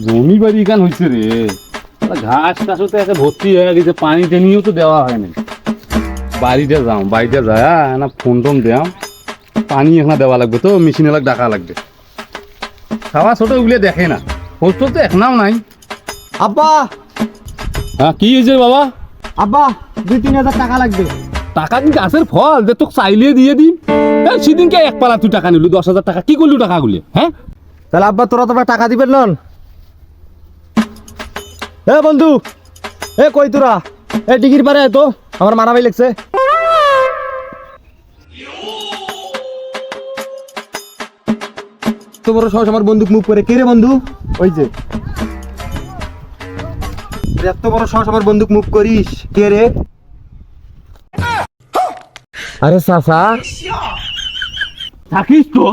জমি বাড়ি গান হয়েছে রে, ঘাস টাসও তো একে ভর্তি হয়ে গেছে, পানি টেনিও তো দেওয়া হয়নি। বাড়িতে যায় না ফোন টোন দেয়াম, পানি এখানে দেওয়া লাগবে তো, মেশিন এলাক ডাকা লাগবে। খাওয়া ছোট ওগুলো দেখে না, হোস্টেল তো একনাও নাই। আব্বা হ্যাঁ কি হয়েছে বাবা? আব্বা 2-3 হাজার টাকা লাগবে। টাকা কি গাছের ফল যে তোকে চাইলে দিয়ে দিন? সেদিনকে এক পালা তুই টাকা নিলু 10,000 টাকা, কি করলু টাকাগুলি? হ্যাঁ তাহলে আব্বা তোরা তোমার টাকা দিবেন নন? এ বন্ধু, এ কই তোরা? এ ডিগির পারে তো আমার মারামারি লাগছে। তো বড় সাহস আমার বন্দুক মুভ করে, কে রে বন্ধু? ওই যে এত বড় সাহস আমার বন্দুক মুভ করিস, কে রে? আরে চাচা থাকিস তো।